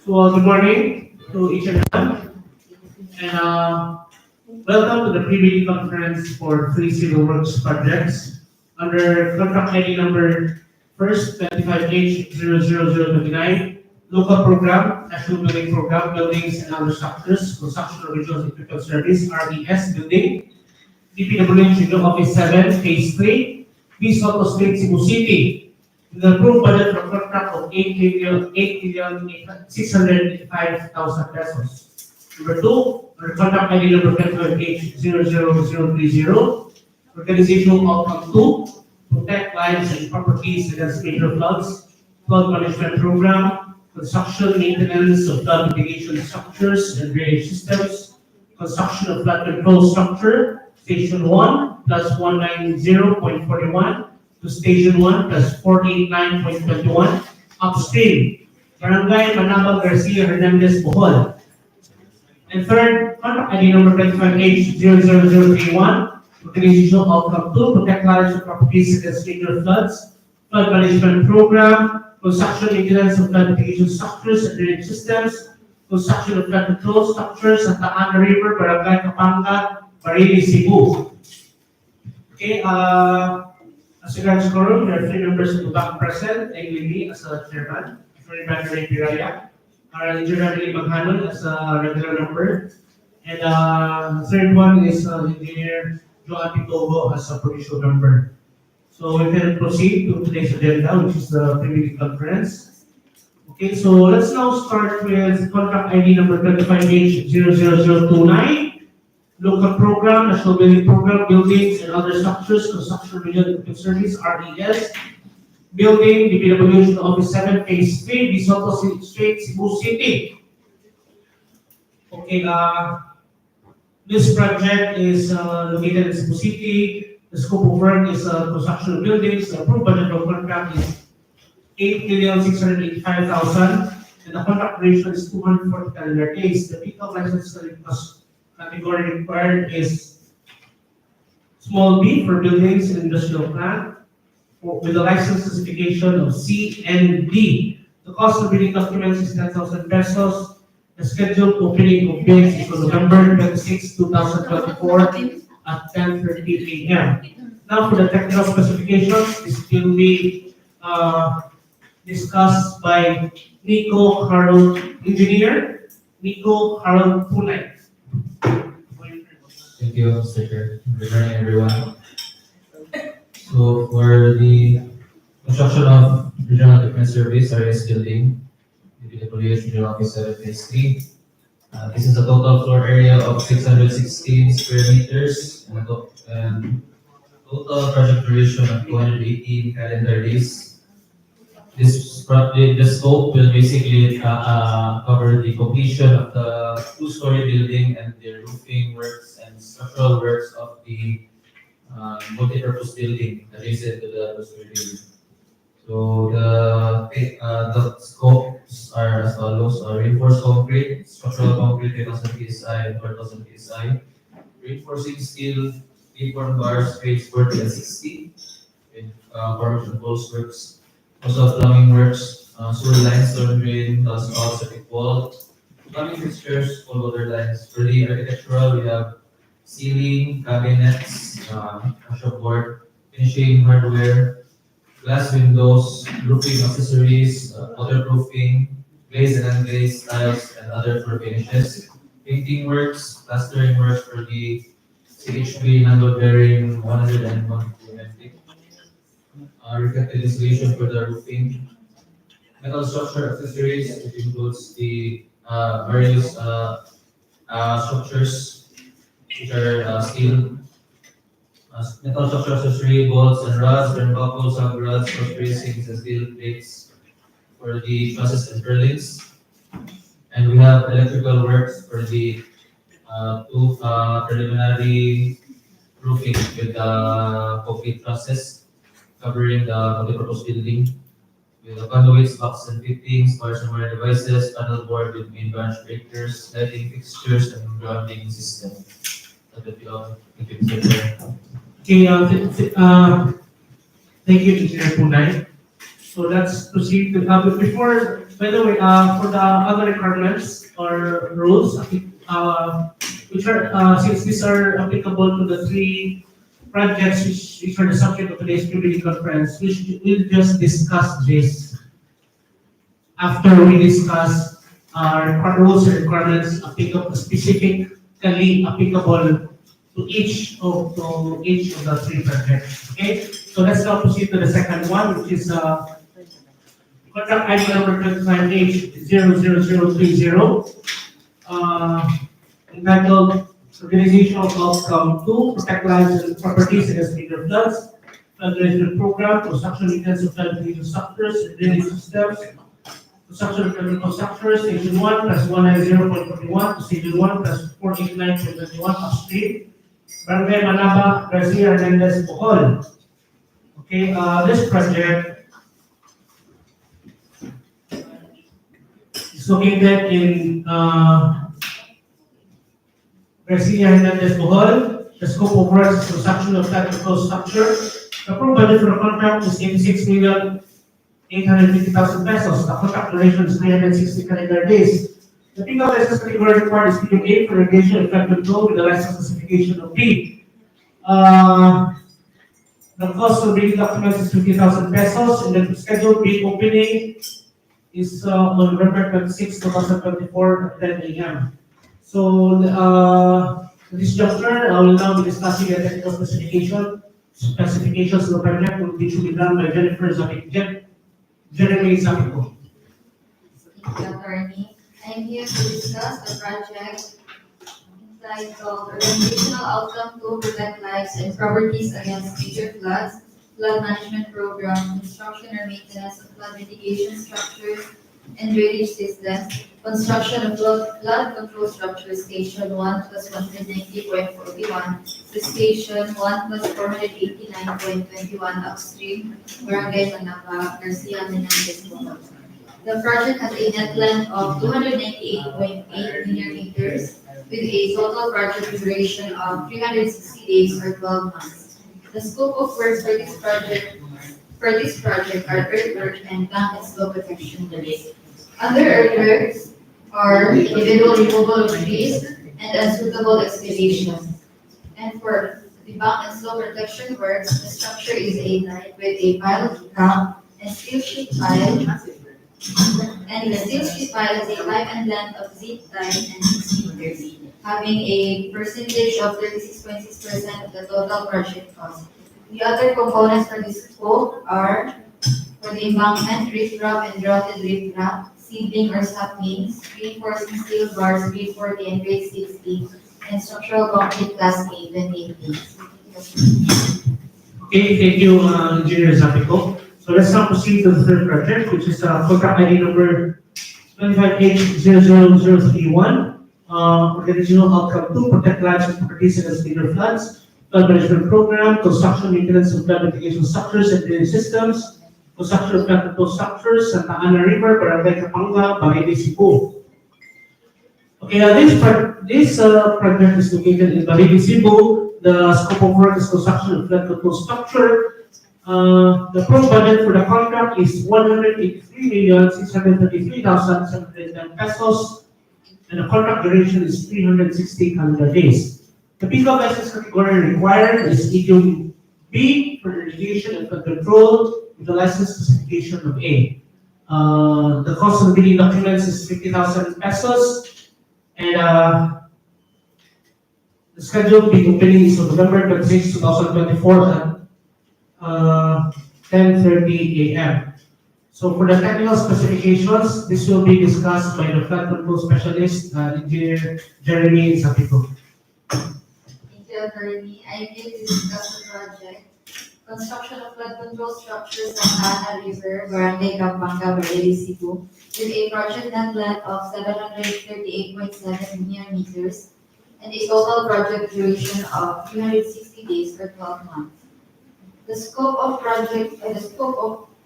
Good morning to each and everyone, and welcome to the pre-meeting conference for three civil works projects under contract ID number first 25H00029, local program, national building program, buildings and other structures, construction of regional electrical service, RES building, DPWH Regional Office 7, Phase 3, East Auto Street, Cebu City. The approved budget for contract of 8,685,000 pesos. Number 2, under contract ID number 25H00030, organizational outcome 2, protect lives and properties against major floods, flood management program, construction maintenance of flood mitigation structures and drainage systems, construction of flood control structure, Station 1 plus 190.41 to Station 1 plus 489.21, Upstream, Barangay, Manaba, Garcia-Hernandez, Bohol. And third, contract ID number 25H00031, organizational outcome 2, protect lives and properties against major floods, flood management program, construction maintenance of flood mitigation structures and drainage systems, construction of flood control structures at the Hagnaya River, Barangay, Campangga, Barili, Cebu. Okay, as regards quorum, there are 3 members of the back present, namely me as a chairman, Attorney Barangay Piraya, our engineer Maghanon as a regular member, and the third one is Engineer Joan Pitogo as a provincial member. So we can proceed to today's agenda, which is the pre-meeting conference. Okay, so let's now start with contract ID number 25H00029. Local program, national building program, buildings and other structures, construction regional service, RES, building, DPWH Office 7, Phase 3, Soto Street, Cebu City. Okay, this project is located in Cebu City. The scope of work is construction of buildings. The approved budget of contract is 8,685,000, and the contract duration is 240 calendar days. The pickup license category required is small b for buildings and industrial plant with a license specification of C and D. The cost of bidding documents is 10,000 pesos. The scheduled opening of bids is on November 26, 2024 at 10:30 a.m. Now for the technical specifications, this will be discussed by Nico Harold, Engineer Nico Harold Punay. Thank you, Mr. Chair. Good morning, everyone. So, for the construction of Regional Equipment Service, RS building, DPWH Regional Office 7, Phase 3. This is a total floor area of 616 square meters and total project duration of 218 calendar days. This scope will basically cover the completion of the 2-story building and the roofing works and structural works of the multi-purpose building adjacent to the 2-story building. So the scopes are as follows: reinforced concrete, structural concrete 8,000 psi and 4,000 psi, reinforcing steel, beam bars, grades 40 and 60, with formation post works. Also, plumbing works, sewer lines, storm drain, downspout, septic wall, plumbing fixtures, all water lines. For the architectural, we have ceiling, cabinets, board, finishing hardware, glass windows, roofing accessories, waterproofing, glazed and unglazed tiles, and other floor finishes. Painting works, plastering works for the CHP handle bearing 101 reflective insulation for the roofing, metal structure accessories, which includes the various structures, which are steel, metal structure accessory, bolts and rods, turnbuckles, hub rods, cross bracings, and steel plates for the trusses and purlins. And we have electrical works for the 2 preliminary roofing with the concrete trusses, covering the multi-purpose building with the conduits, box and fittings, wires and wire devices, panel board with main branch breakers, lighting fixtures, and grounding system. That will be all. Thank you, Mr. Chair. Okay, thank you, Engineer Punay. So let's proceed to, but before, by the way, for the other requirements or rules, which are, since these are applicable to the three projects which are the subject of today's community conference, we'll just discuss this after we discuss our rules and requirements applicable, specifically applicable to each of the three projects. Okay, so let's now proceed to the second one, which is contract ID number 25H00030, entitled Organizational Outcome 2, Protect Lives and Properties Against Major Floods, Flood Management Program, Construction Maintenance of Flood Mitigation Structures and Drainage Systems, Construction of Chemical Structures, Station 1 plus 190.41 to Station 1 plus 489.21 Upstream, Barangay Manaba, Garcia-Hernandez, Bohol. Okay, this project is located in Garcia-Hernandez, Bohol. The scope of work is construction of flood control structure. The approved budget for the contract is 86,850,000 pesos. The contract duration is 360 calendar days. The PICO license category required is PICO A for irrigation and flood control with the license classification of B. The cost of reading documents is 50,000 pesos, and the scheduled bid opening is on November 26, 2024 at 10 a.m. So, in this juncture, I will now be discussing the technical specifications of the project, which will be done by Jeremy Zapico. Thank you, Attorney. I'm here to discuss the project entitled Organizational Outcome to Protect Lives and Properties Against Major Floods, Flood Management Program, Construction or Maintenance of Flood Mitigation Structures and Drainage Systems, Construction of Flood Control Structures, Station 1 plus 190.41 to Station 1 plus 489.21 Upstream, Barangay Manaba, Garcia-Hernandez, Bohol. The project has a net length of 298.8 linear meters with a total project duration of 360 days or 12 months. The scope of works for this project are earthwork and bank and slope protection works. Other earthworks are individual removal of trees and unsuitable excavation. And for the bank and slope protection works, the structure is a line with a pile cap and steel sheet pile. And the steel sheet pile has a pipe and length of zip tie and 6 meters, having a percentage of 36.6% of the total project cost. The other components for this scope are for the embankment, riprap and grouted riprap, seedling or saplings, reinforcing steel bars grade 40 and grade 60, and structural concrete class A and 80. Okay, thank you, Engineer Zapico. So let's now proceed to the third project, which is contract ID number 25H00031, Organizational Outcome 2, Protect Lives and Properties Against Major Floods, Flood Management Program, Construction Maintenance of Flood Mitigation Structures and Drainage Systems, Construction of Flood Control Structures, Santa Ana River, Barangay Campangga, Barili, Cebu. Okay, this project is located in Barili, Cebu. The scope of work is construction of flood control structure. The approved budget for the contract is 183,633,710 pesos, and the contract duration is 360 calendar days. The PICO license category required is EQ B for irrigation and flood control with the license specification of A. The cost of the bidding documents is 50,000 pesos, and the scheduled bid opening is on November 26, 2024 at 10:30 a.m. So for the technical specifications, this will be discussed by the flood control specialist, Engineer Jeremy Zapico. Thank you, Attorney. I'm here to discuss the project. Construction of flood control structures on Ana River, Barangay Campangga, Barili, Cebu, with a project net length of 738.7 linear meters and a total project duration of 360 days or 12 months. The scope of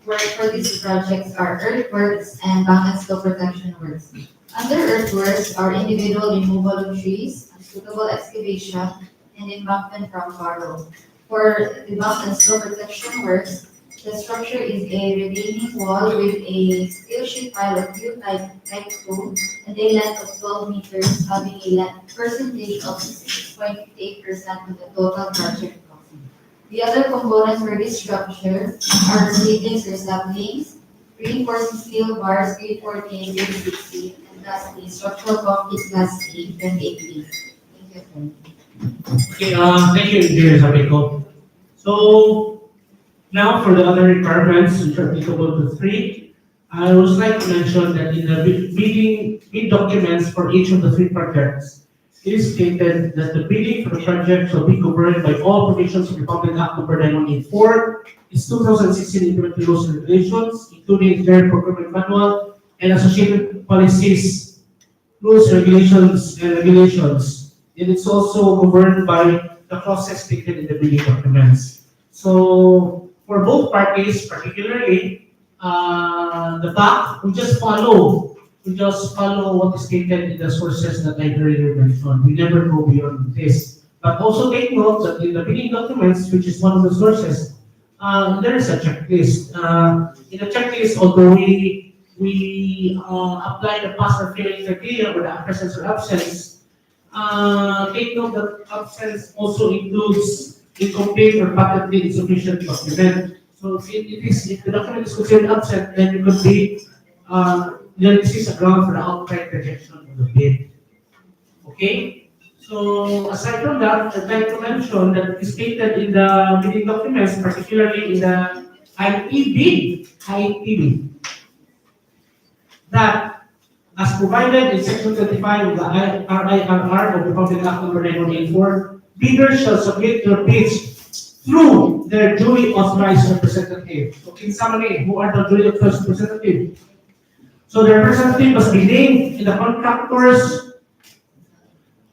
work for these projects are earthworks and bank and slope protection works. Under earthworks are individual removal of trees, suitable excavation, and embankment from furrow. For the bank and slope protection works, The structure is a retaining wall with a steel sheet pile of type 2 and a length of 12 meters, having a percentage of 6.8% of the total project cost. The other components for this structure are sleepings or saplings, reinforcing steel bars grade 14, grade 16, and lastly, structural concrete class A, 28B. Thank you. Okay, thank you, Engineer Sabico. So now for the other requirements which are applicable to three, I would like to mention that in the bid documents for each of the three projects, it is stated that the bidding for the project shall be governed by all provisions of the Public Act number 9184, its 2016 implementing rules and regulations, including their procurement manual and associated policies, rules, regulations, and regulations. And it's also governed by the clauses stated in the bidding documents. So for both parties, particularly the back, we just follow what is stated in the sources that I earlier mentioned. We never go beyond this. But also take note that in the bidding documents, which is one of the sources, there is a checklist. In the checklist, although we apply the pass or fail criteria or the presence or absence, take note that absence also includes incomplete or patently insufficient document. So if the document is considered absent, then it could be then this is a ground for the outright rejection of the bid. Okay? So aside from that, I'd like to mention that it is stated in the bidding documents, particularly in the IEB, that as provided in Section 25 of the RIRR of the Public Act number 9184, bidders shall submit their bids through their duly authorized representative. So in summary, who are the duly authorized representative? So the representative must be named in the contractor's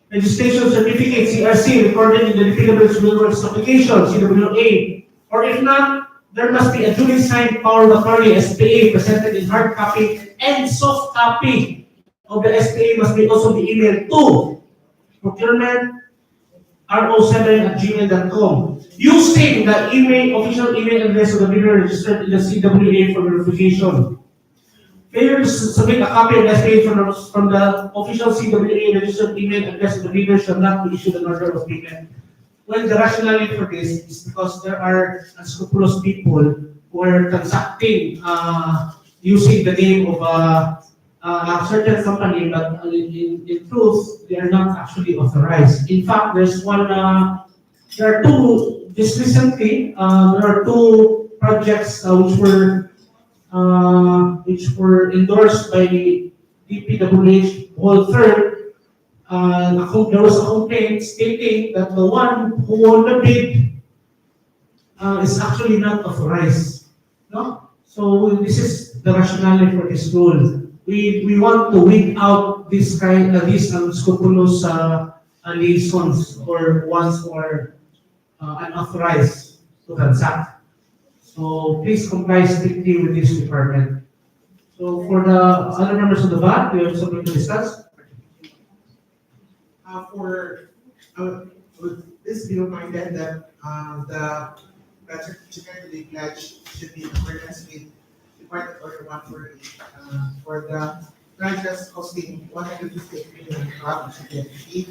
registration certificate, CRC, recorded in the DPWH Works application, CWA. Or if not, there must be a duly signed power of attorney, SPA, presented in hard copy and soft copy of the SPA must be also be emailed to Procurement ro7@gmail.com using the official email address of the bidder registered in the CWA for verification. Failure to submit a copy of the SPA from the official CWA registered email address of the bidder shall not be issued an order of payment. Well, the rationale for this is because there are unscrupulous people who are transacting using the name of a certain company, but in truth, they are not actually authorized. In fact, there are two, just recently, there are two projects which were endorsed by the DPWH Bohol firm. There was a complaint stating that the one who won the bid is actually not authorized. No? So this is the rationale for this rule. We want to weed out these unscrupulous liaisons or ones who are unauthorized to transact. So please comply strictly with this requirement. So for the other members of the BAT, we have something to discuss. This be reminded that the project security pledge should be in accordance with Department Order 148 for the projects costing 158 million should be E2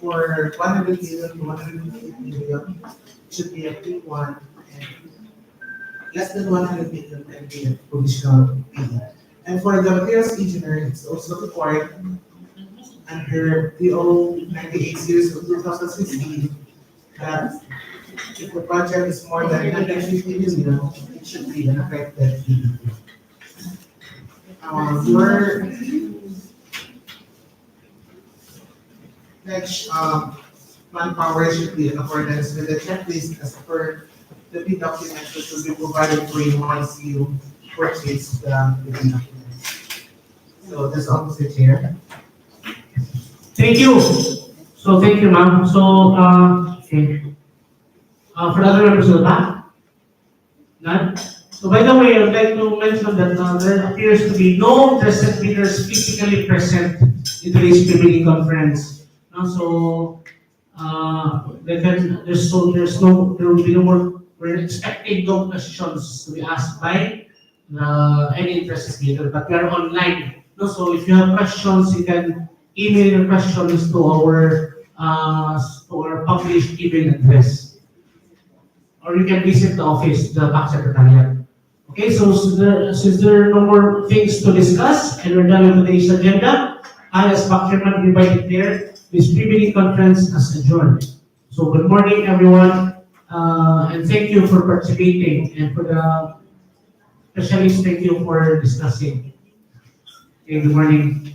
for 100 million to 158 million should be a P1 and less than 100 million can be a provisional P. And for the materials engineer, it's also required under PO 98 series of 2016 that if the project is more than 150 million, it should be an affected PDP. Your next manpower should be in accordance with the checklist as per the bid document that will be provided for you once you purchase the bid document. So that's all, Mr. Chair. Thank you. So thank you, ma'am. So okay. For the other members of the BAT? None? So by the way, I would like to mention that there appears to be no interested bidders physically present in today's bidding conference. There will be no more we're expecting no questions to be asked by any interested speaker, but we are online. No, so if you have questions, you can email your questions to our published email address, or you can visit the office, the back secretariat. Okay, so since there are no more things to discuss and we're done with today's agenda, I as back chairman hereby declare this pre-meeting conference as adjourned. So good morning, everyone, and thank you for participating, and for the specialists, thank you for discussing. Okay, good morning.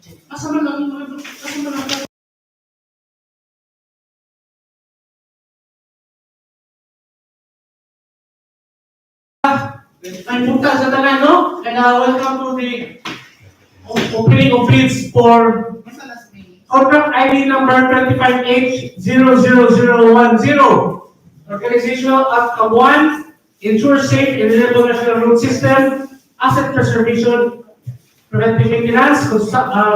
Asa man lang, asa man lang. Ay, punta sa tanan, no? And welcome to the opening of bids for contract ID number 25H00010. Organizational outcome 1, ensure safe and reliable national road system, asset preservation, preventive maintenance,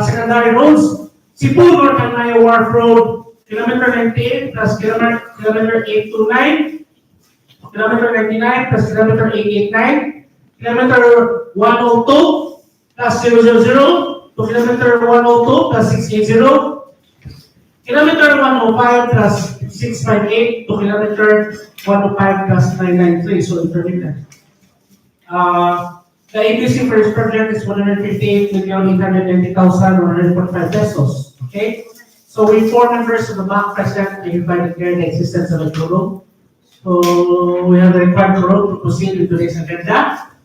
secondary roads, Cebu North Hagnaya Wharf Road, kilometer 98 plus kilometer 829, kilometer 99 plus kilometer 889, kilometer 102 plus 000 to kilometer 102 plus 680, kilometer 105 plus 658 to kilometer 105 plus 993, so intermittent. The ABC for this project is 158,890,145 pesos. Okay? So with 4 members of the bank present, I hereby declare the existence of a quorum. So we have the required quorum to proceed with today's agenda.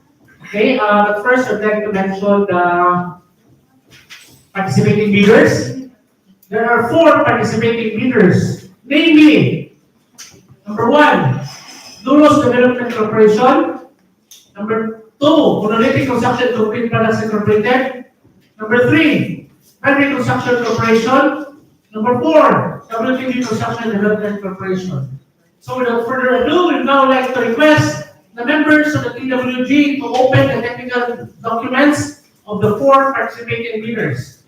Okay, but first I'd like to mention the participating bidders. There are 4 participating bidders, namely, number 1, Duros Development Corporation. Number 2, Monolithic Construction Concrete Products Incorporated. Number 3, Henry Construction Corporation. Number 4, WTV Construction Development Corporation. So without further ado, we'd now like to request the members of the TWG to open the technical documents of the 4 participating bidders.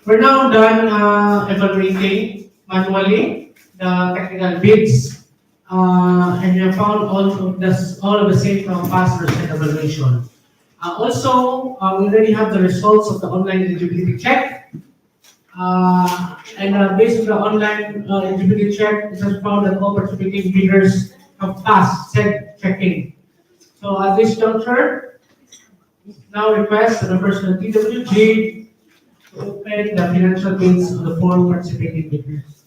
We're now done evaluating manually the technical bids, and we have found all of the same pass percent evaluation. Also, we already have the results of the online eligibility check. And based on the online eligibility check, it has found that all participating bidders have passed said checking. So at this juncture, now request the members of the DPWH to open the financial bids of the 4 participating bidders.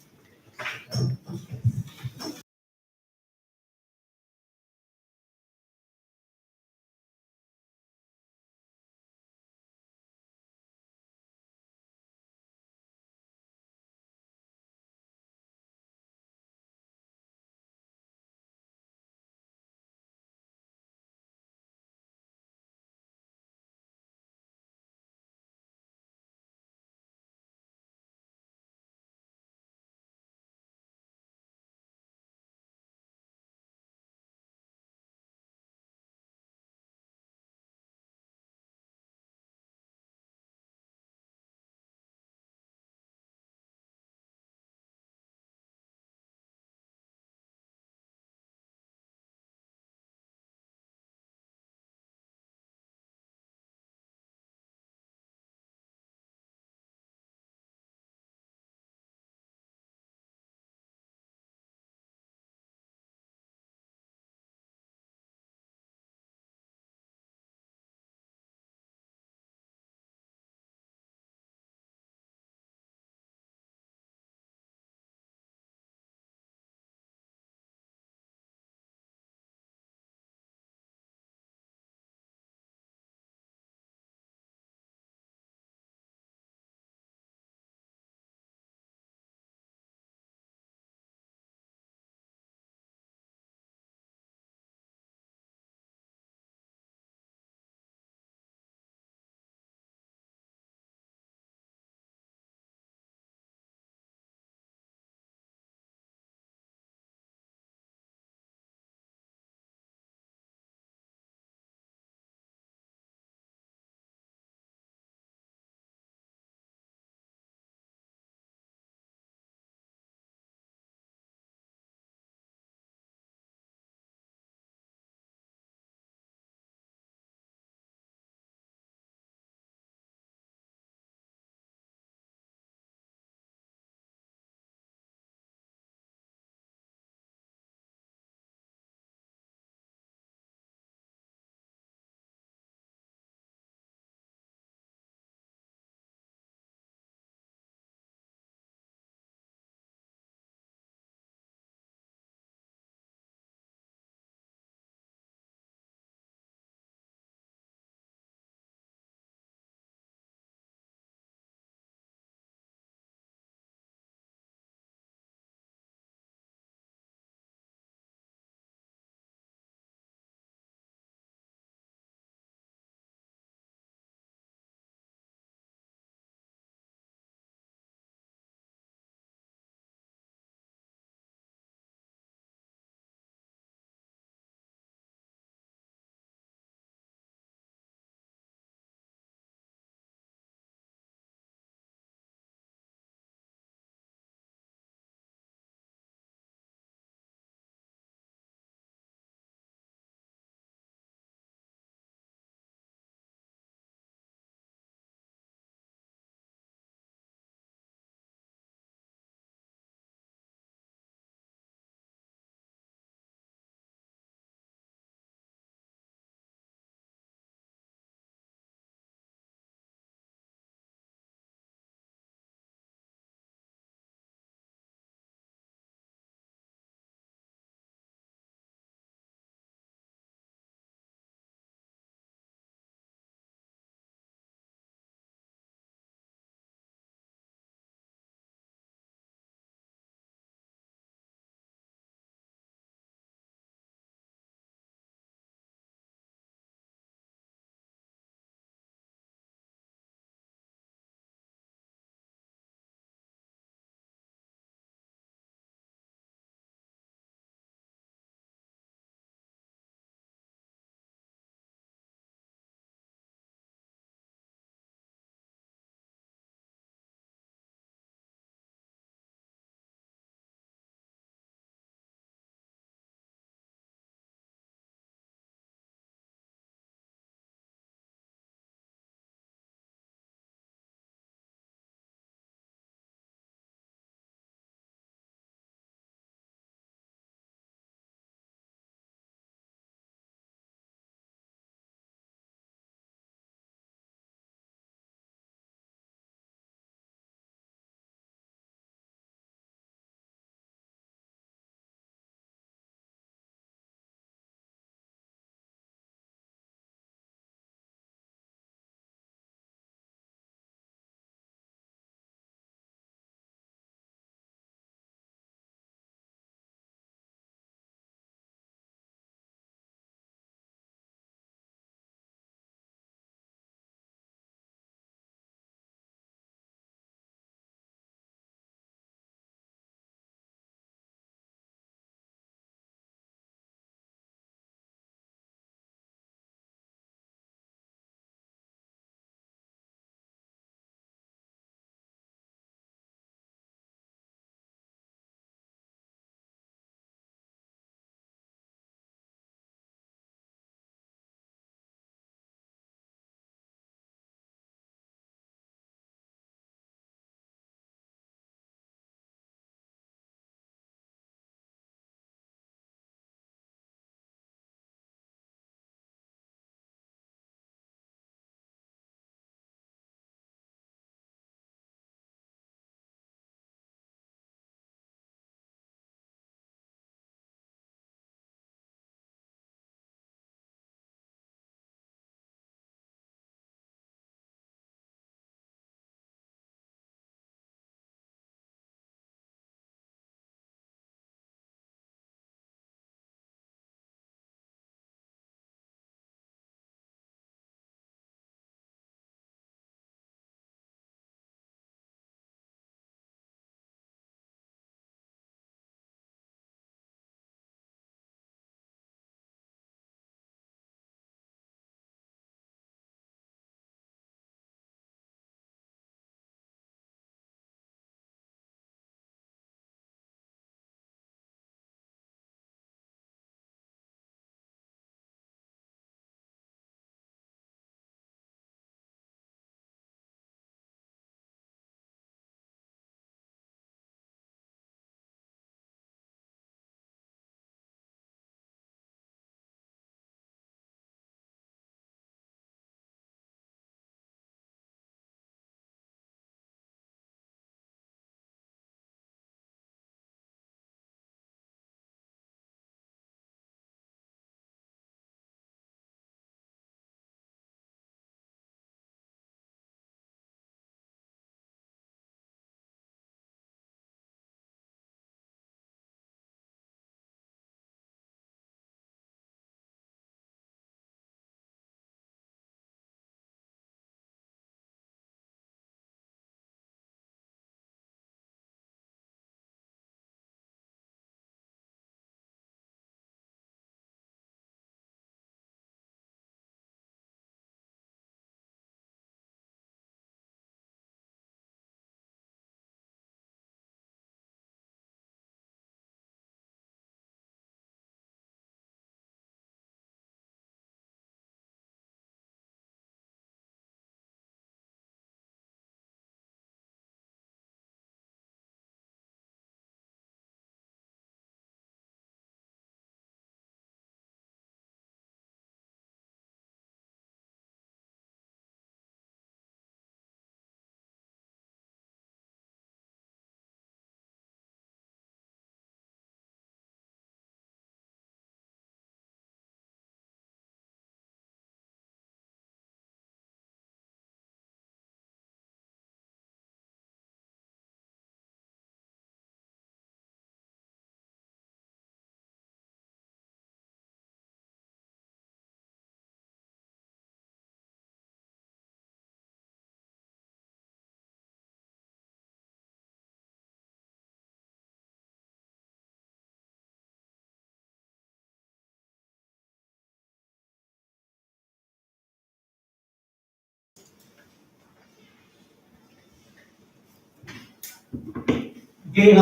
Okay,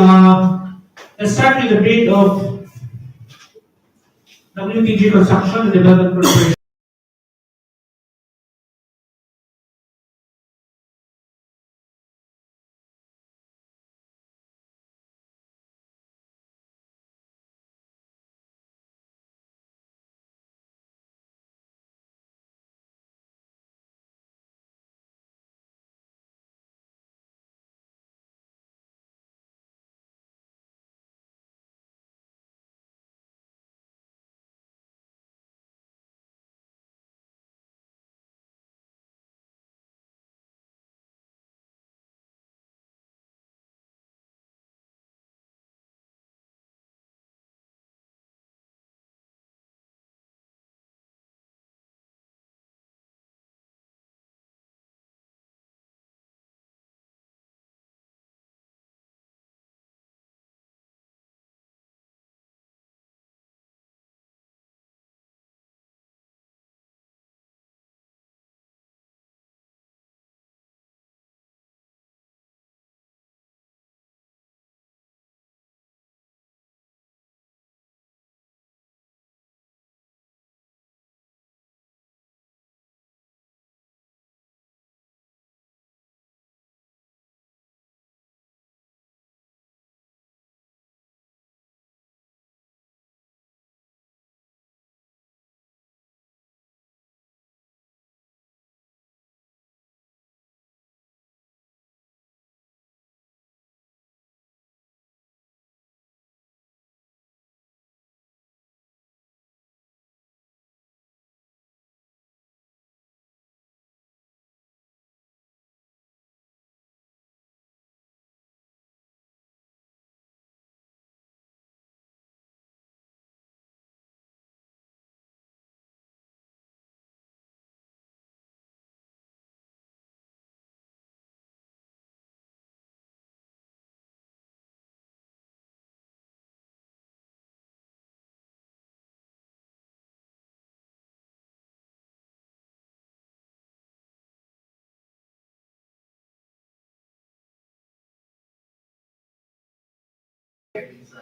let's start with the bid of WTG Construction and Development Corporation.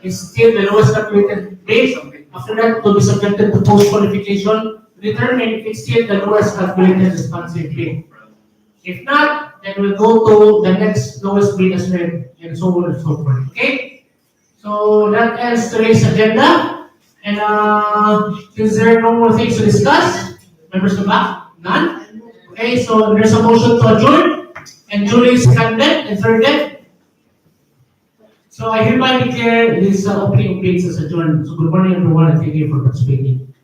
Is still the lowest calculated base. After that, to be subjected to post-qualification, determine if it's still the lowest calculated responsive fee. If not, then we'll go to the next lowest bid as well, and so on and so forth. Okay? So that ends today's agenda. And is there no more things to discuss? Members of the back? None? Okay, so there's a motion to adjourn, and duly seconded and thirded. So I hereby declare this opening of bids as adjourned. So good morning everyone and thank you for participating.